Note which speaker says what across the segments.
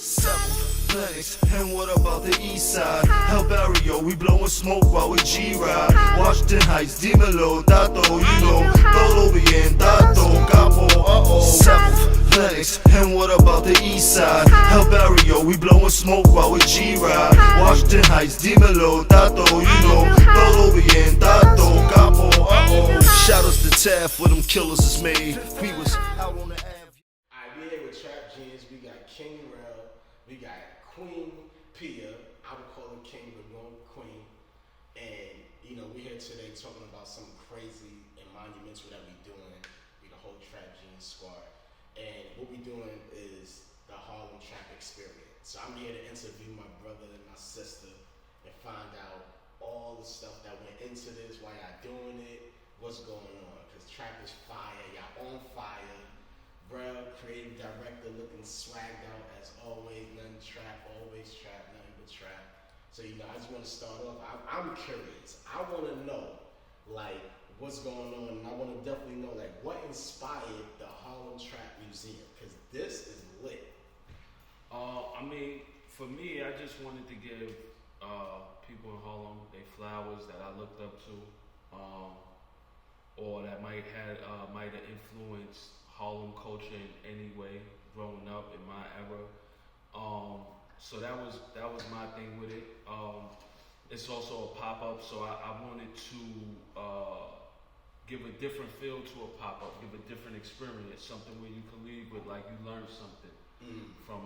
Speaker 1: Lennox, and what about the east side? Hell Barrio, we blowin' smoke while we G-ride. Washington Heights, Dímelo, Dato, you know, todo bien, Dato, Capo, uh-oh. 7th, Lennox, and what about the east side? Hell Barrio, we blowin' smoke while we G-ride. Washington Heights, Dímelo, Dato, you know, todo bien, Dato, Capo, uh-oh. Shoutouts to Tab for them killers is made. We was out on the Ave.
Speaker 2: Alright, we here with Trap Genius. We got King Rel, we got Queen Pia. I would call her King, but we're going with Queen. And we're here today talking about something crazy and monumental that we're doing. We the whole Trap Genius squad. And what we're doing is the Harlem Trap Experience. So I'm here to interview my brother and my sister and find out all the stuff that went into this, why y'all doing it, what's going on. Because trap is fire, y'all on fire. Bro, creative director looking swagged out as always, nothing trap, always trap, nothing but trap. So, I just want to start off. I'm curious. I want to know, what's going on, and I want to definitely know, what inspired the Harlem Trap Museum? Because this is lit.
Speaker 3: For me, I just wanted to give people in Harlem their flowers that I looked up to, or that might have influenced Harlem culture in any way growing up in my era. So that was my thing with it. It's also a pop-up, so I wanted to give a different feel to a pop-up, give a different experience, something where you can leave with you learned something from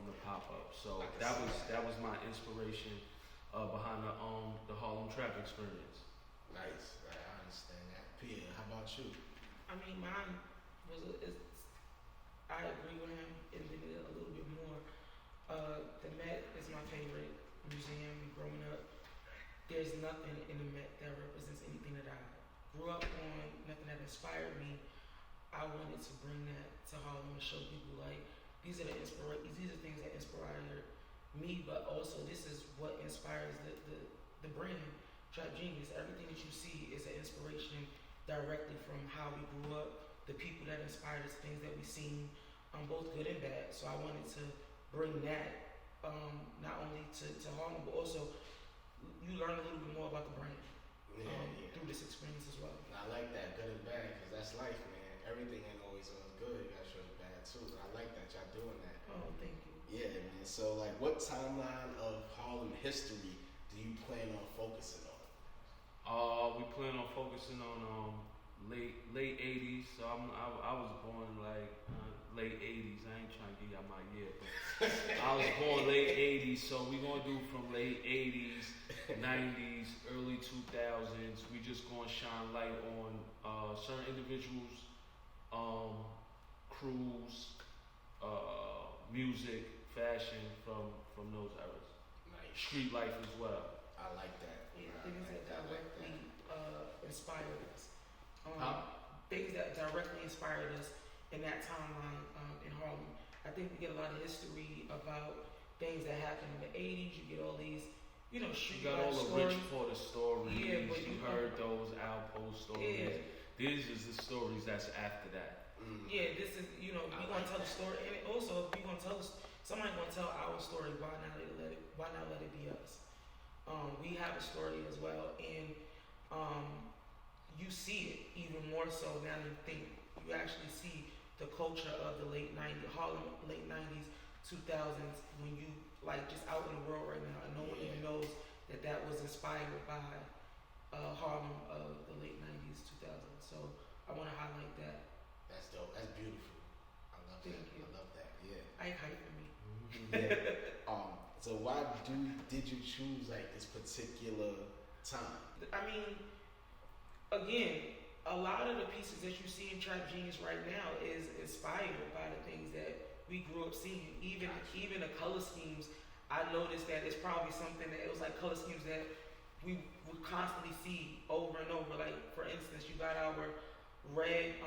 Speaker 3: the pop-up. So that was my inspiration behind the Harlem Trap Experience.
Speaker 2: Nice, I understand that. Pia, how about you?
Speaker 4: Mine I agree with him and then a little bit more. The Met is my favorite museum. Growing up, there's nothing in the Met that represents anything that I grew up on, nothing that inspired me. I wanted to bring that to Harlem and show people these are things that inspired me, but also this is what inspires the brand, Trap Genius. Everything that you see is an inspiration directly from how we grew up, the people that inspired us, things that we've seen, both good and bad. So I wanted to bring that not only to Harlem, but also you learn a little bit more about the brand through this experience as well.
Speaker 2: I like that, good and bad, because that's life, man. Everything ain't always good. You gotta show the bad too. I like that y'all doing that.
Speaker 4: Oh, thank you.
Speaker 2: Yeah, man. So, what timeline of Harlem history do you plan on focusing on?
Speaker 3: We plan on focusing on late 80s. So I was born late 80s. I ain't trying to give y'all my year, but I was born late 80s. So we gonna do from late 80s, 90s, early 2000s. We just gonna shine light on certain individuals, crews, music, fashion from those eras.
Speaker 2: Nice.
Speaker 3: Street life as well.
Speaker 2: I like that.
Speaker 4: Yeah, things that directly inspired us. Things that directly inspired us in that timeline in Harlem. I think we get a lot of history about things that happened in the 80s. You get all these, street
Speaker 3: You got all the
Speaker 4: stories.
Speaker 3: Rich Porter stories.
Speaker 4: Yeah, but
Speaker 3: you heard those Outpost stories.
Speaker 4: Yeah.
Speaker 3: These is the stories that's after that.
Speaker 4: Yeah, this is, we're going to tell the story. And also, if we're going to somebody's going to tell our story, why not let it be us? We have a story as well, and you see it even more so now than you think. You actually see the culture of the late 90s, Harlem, late 90s, 2000s, when you, just out in the world right now, and no one even knows that was inspired by Harlem of the late 90s, 2000s. So I want to highlight that.
Speaker 2: That's dope. That's beautiful. I love
Speaker 4: Thank
Speaker 2: that.
Speaker 4: you.
Speaker 2: I love that. Yeah.
Speaker 4: I hype for me.
Speaker 2: Yeah. So why did you choose this particular time?
Speaker 4: Again, a lot of the pieces that you see in Trap Genius right now is inspired by the things that we grew up seeing. Even the color schemes, I noticed that it's probably something that it was color schemes that we would constantly see over and over. For instance, you got our red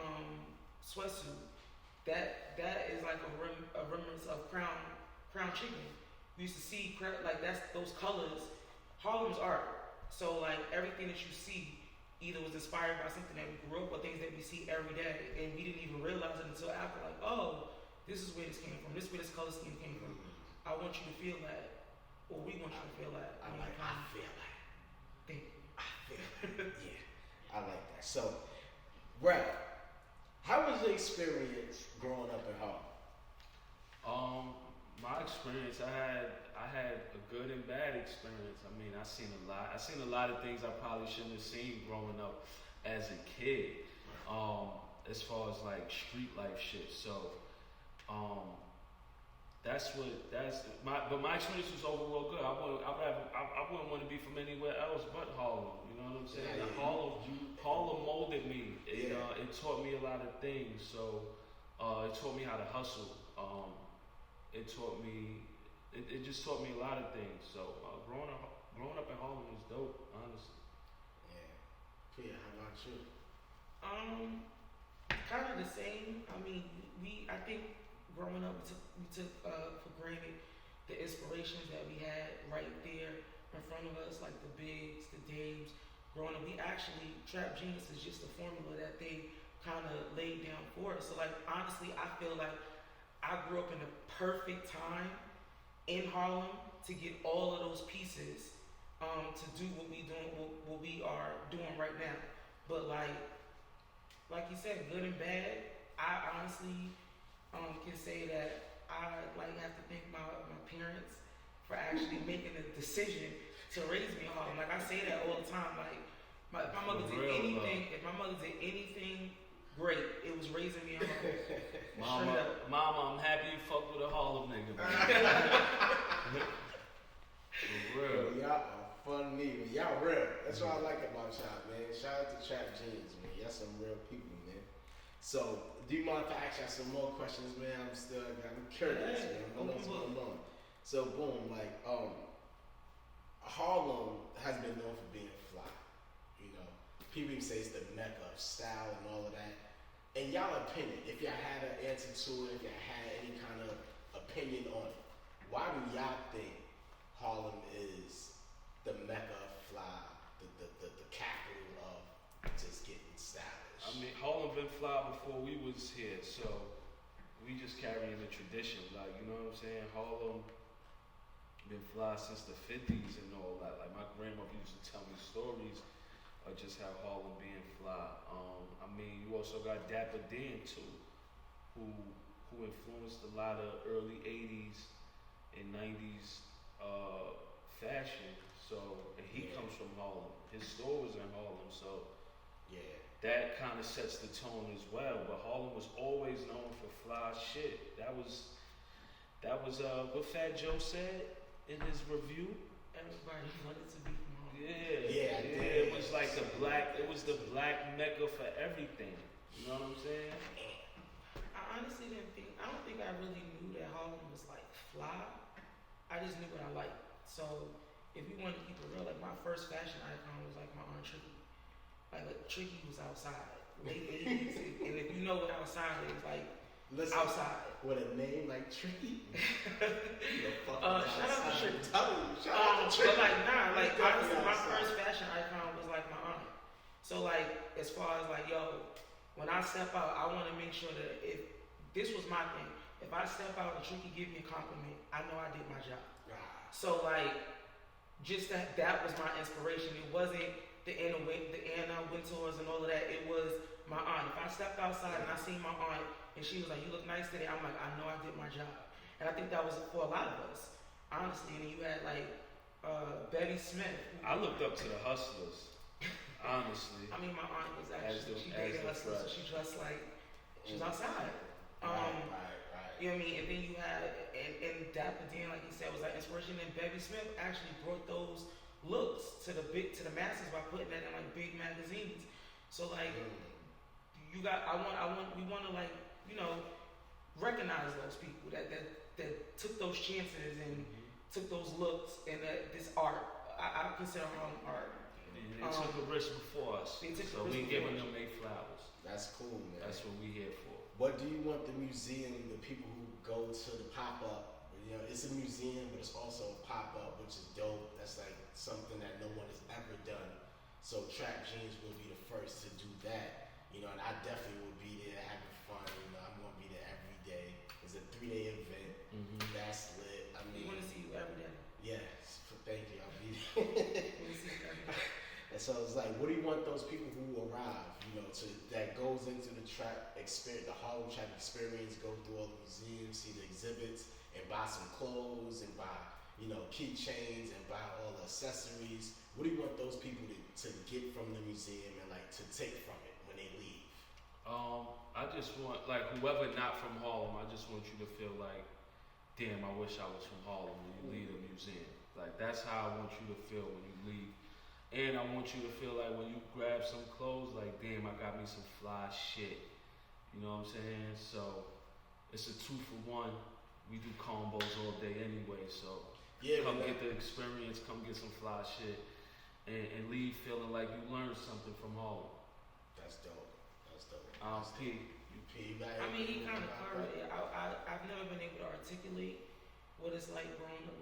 Speaker 4: sweatsuit. That is a remnants of Crown Chicken. We used to see that's those colors. Harlem's art. So everything that you see either was inspired by something that we grew up or things that we see every day, and we didn't even realize it until after. Oh, this is where this came from. This is where this color scheme came from. I want you to feel that, or we want you to feel that.
Speaker 2: I
Speaker 4: when
Speaker 2: like.
Speaker 4: you
Speaker 2: I
Speaker 4: come.
Speaker 2: feel like.
Speaker 4: Thank you.
Speaker 2: I feel like. Yeah, I like that. So, Ralph, how was your experience growing up in Harlem?
Speaker 3: My experience, I had a good and bad experience. I mean, I seen a lot. I seen a lot of things I probably shouldn't have seen growing up as a kid. As far as like street life shit. So, but my experience was overall good. I wouldn't want to be from anywhere else but Harlem. You know what I'm saying?
Speaker 2: Yeah,
Speaker 3: Harlem molded me. It
Speaker 2: Yeah.
Speaker 3: it taught me a lot of things. So, it taught me how to hustle. It taught me. It just taught me a lot of things. So, growing up in Harlem was dope. Honestly.
Speaker 2: Yeah. Pia, how about you?
Speaker 4: Kind of the same. I mean, I think growing up, we took for granted the inspirations that we had right there in front of us, like the Bigs, the Dames. Growing up, Trap Genius is just a formula that they kind of laid down for us. So, like, honestly, I feel like I grew up in the perfect time in Harlem to get all of those pieces to do what we are doing right now. But like you said, good and bad. I honestly can say that I have to thank my parents for actually making the decision to raise me in Harlem. Like I say that all the time. Like if my mother did anything great, it was raising me in Harlem.
Speaker 3: Mama, I'm happy you fucked with a Harlem nigga, man. For real.
Speaker 2: Y'all are funny. Y'all real. That's what I like about y'all, man. Shout out to Trap Genius, man. Y'all some real people, man. So, do you mind if I ask y'all some more questions, man? I'm curious, man. I know what's going on. So, boom, Harlem has been known for being fly. You know, people even say it's the mecca of style and all of that. In y'all opinion, if y'all had an answer to it, if y'all had any kind of opinion on it, why do y'all think Harlem is the mecca of fly, the capital of just getting stylish?
Speaker 3: I mean, Harlem been fly before we was here, so we just carrying the tradition. Like, you know what I'm saying? Harlem been fly since the 50s and all that. Like, my grandmother used to tell me stories of just how Harlem being fly. I mean, you also got Dapper Dan too, who influenced a lot of early 80s and 90s fashion. So, and he comes from Harlem. His store was in Harlem, so that kind of sets the tone as well. But Harlem was always known for fly shit. That was what Fat Joe said in his review.
Speaker 4: Everybody wanted to be from Harlem.
Speaker 3: It was like the black mecca for everything. You know what I'm saying?
Speaker 4: I honestly I don't think I really knew that Harlem was like fly. I just knew what I liked. So if you want to keep it real, like my first fashion icon was like my Aunt Tricky. Like Tricky was outside, late 80s. And if you know what outside is, like outside.
Speaker 2: With a name like Tricky?
Speaker 4: Shout out to Tricky.
Speaker 2: Shout out to Tricky.
Speaker 4: But honestly, my first fashion icon was like my aunt. So as far as when I step out, I want to make sure that if this was my thing, if I step out and Tricky give me a compliment, I know I did my job. So just that was my inspiration. It wasn't the Anna Winters and all of that. It was my aunt. If I stepped outside and I seen my aunt and she was like, "You look nice today," I'm like, I know I did my job. And I think that was for a lot of us, honestly. And then you had Betty Smith.
Speaker 3: I looked up to the hustlers, honestly.
Speaker 4: I mean, my aunt was actually, she dated hustlers, so she dressed like she was outside.
Speaker 2: Right.
Speaker 4: You know what I mean? And then you had, and Dapper Dan, like you said, was like inspiration. And Betty Smith actually brought those looks to the masses by putting that in big magazines. So we want to recognize those people that took those chances and took those looks and this art. I consider Harlem art.
Speaker 3: And they took a risk before us, so we giving them their flowers.
Speaker 2: That's cool, man.
Speaker 3: That's what we here for.
Speaker 2: What do you want the museum, the people who go to the pop-up, it's a museum, but it's also a pop-up, which is dope. That's something that no one has ever done. So Trap Genius will be the first to do that. And I definitely will be there having fun. I'm going to be there every day. It's a 3-day event. That's lit. I mean, so it's like, what do you want those people who arrive, that goes into the trap experience, the Harlem Trap Experience, go through all the museums, see the exhibits, and buy some clothes, and buy, keychains, and buy all the accessories. What do you want those people to get from the museum and like to take from it when they leave?
Speaker 3: I just want, like, whoever not from Harlem, I just want you to feel like, damn, I wish I was from Harlem when you leave the museum. Like, that's how I want you to feel when you leave. And I want you to feel like when you grab some clothes, like, damn, I got me some fly shit. You know what I'm saying? So, it's a 2-for-1. We do combos all day anyway, so come get the experience, come get some fly shit, and leave feeling like you learned something from Harlem.
Speaker 2: That's dope.
Speaker 3: P.
Speaker 4: I mean, he kind of covered it. I've never been able to articulate what it was like growing up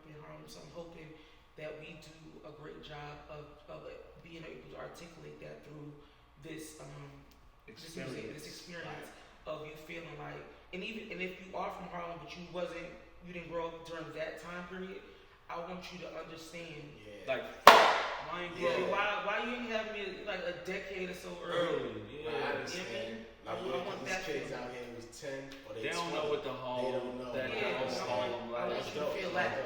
Speaker 4: in Harlem. So I'm hoping that we do a great job of being able to articulate that through this experience of you feeling like, and if you are from Harlem but you didn't grow up during that time period, I want you to understand.
Speaker 3: Yeah. Like,
Speaker 4: why you didn't have me like a decade or so early?
Speaker 2: Yeah, I understand.
Speaker 4: I want that.
Speaker 2: These kids out here was 10 or
Speaker 3: they don't know what the Harlem, Harlem
Speaker 4: I want you to feel that.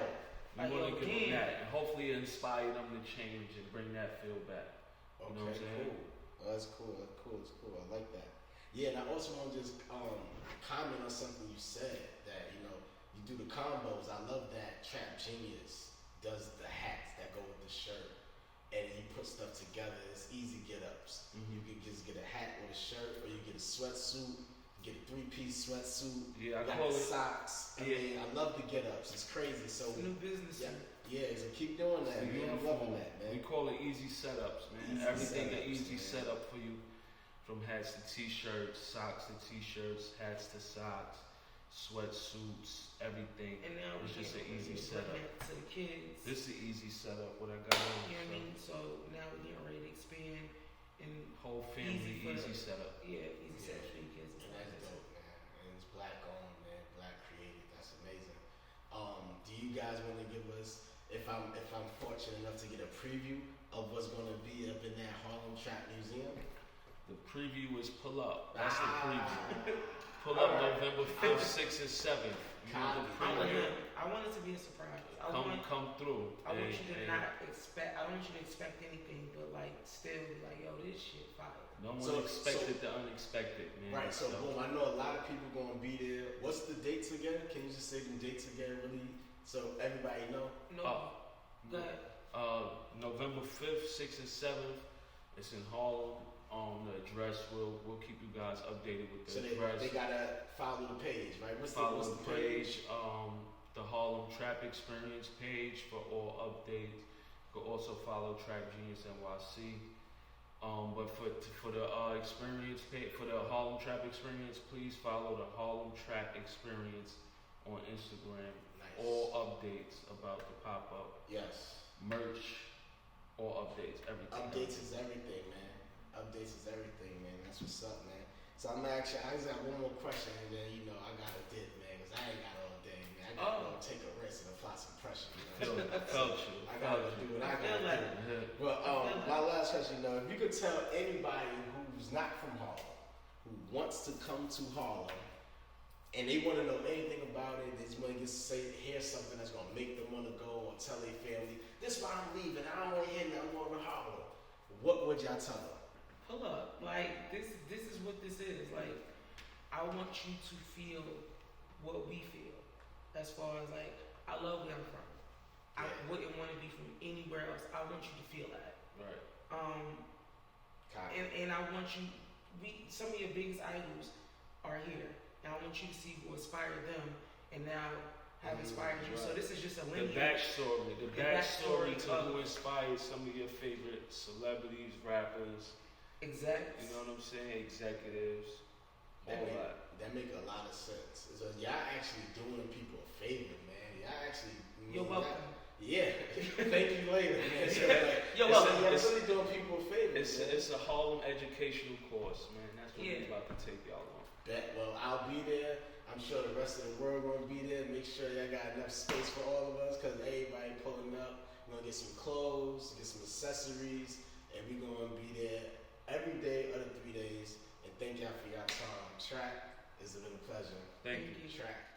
Speaker 3: You want to give them that, and hopefully inspire them to change and bring that feel back. You know what I'm saying?
Speaker 2: Cool. Oh, that's cool. I like that. Yeah, and I also want to just comment on something you said that you do the combos. I love that Trap Genius does the hats that go with the shirt, and he puts stuff together. It's easy get-ups. You can just get a hat with a shirt, or you get a sweatsuit, get a 3-piece sweatsuit.
Speaker 3: Yeah, I
Speaker 2: got
Speaker 3: call it
Speaker 2: socks. I mean, I love the get-ups. It's crazy. So
Speaker 4: it's new business.
Speaker 2: Yeah. So keep doing that, man. I'm loving that, man.
Speaker 3: We call it easy setups, man. Everything an easy setup for you, from hats to t-shirts, socks to t-shirts, hats to socks, sweatsuits, everything.
Speaker 4: And now
Speaker 3: it's just an easy setup.
Speaker 4: To the kids.
Speaker 3: This is an easy setup. What I got on.
Speaker 4: You know what I mean? So now we're getting ready to expand and
Speaker 3: whole family easy setup.
Speaker 4: Yeah, easy setup for your kids.
Speaker 2: And that's dope, man. And it's black owned, man. Black created. That's amazing. Do you guys want to give us, if I'm fortunate enough to get a preview of what's going to be up in that Harlem Trap Museum?
Speaker 3: The preview is pull up. That's the preview. Pull up November 5th, 6th, and 7th.
Speaker 4: I want it to be a surprise.
Speaker 3: Come through.
Speaker 4: I want you to not expect. I don't want you to expect anything, but like still be like, yo, this shit fire.
Speaker 3: No one expected the unexpected, man.
Speaker 2: Right. So boom, I know a lot of people gonna be there. What's the dates again? Can you just say the dates again, really, so everybody know?
Speaker 4: No. Go ahead.
Speaker 3: November 5th, 6th, and 7th. It's in Harlem. The address, we'll keep you guys updated with the address.
Speaker 2: They gotta follow the page, right? What's the page?
Speaker 3: The Harlem Trap Experience page for all updates. You can also follow Trap Genius NYC. But for the experience page, for the Harlem Trap Experience, please follow the Harlem Trap Experience on Instagram.
Speaker 2: Nice.
Speaker 3: All updates about the pop up.
Speaker 2: Yes.
Speaker 3: Merch. All updates. Everything.
Speaker 2: Updates is everything, man. Updates is everything, man. That's what's up, man. So I just got one more question, and then I gotta dip, man, because I ain't got all day, man. I gotta go take a rest and apply some pressure.
Speaker 3: Felt you.
Speaker 2: I gotta do what I gotta do. But my last question, if you could tell anybody who's not from Harlem, who wants to come to Harlem, and they want to know anything about it, they just want to hear something that's gonna make them want to go, or tell their family, this is why I'm leaving. I don't want to hear nothing more of Harlem. What would y'all tell them?
Speaker 4: Pull up. Like, this is what this is. Like, I want you to feel what we feel. As far as, like, I love where I'm from. I wouldn't want to be from anywhere else. I want you to feel that.
Speaker 3: Right.
Speaker 4: And I want you, some of your biggest idols are here. And I want you to see who inspired them and now have inspired you. Right. So this is just a lineage.
Speaker 3: The backstory to who inspired some of your favorite celebrities, rappers.
Speaker 4: Exactly.
Speaker 3: You know what I'm saying? Executives.
Speaker 2: That make a lot of sense. So y'all actually doing people a favor, man. Y'all actually.
Speaker 4: You're welcome.
Speaker 2: Yeah. Thank you later, man. So
Speaker 4: you're welcome.
Speaker 2: Y'all really doing people a favor.
Speaker 3: It's a Harlem educational course, man. That's what we're about to take y'all on.
Speaker 2: Well, I'll be there. I'm sure the rest of the world gonna be there. Make sure y'all got enough space for all of us, cause everybody pulling up. We're gonna get some clothes, get some accessories, and we gonna be there every day of the 3 days. And thank y'all for y'all time. Track, it's been a pleasure.
Speaker 3: Thank you.
Speaker 2: Track.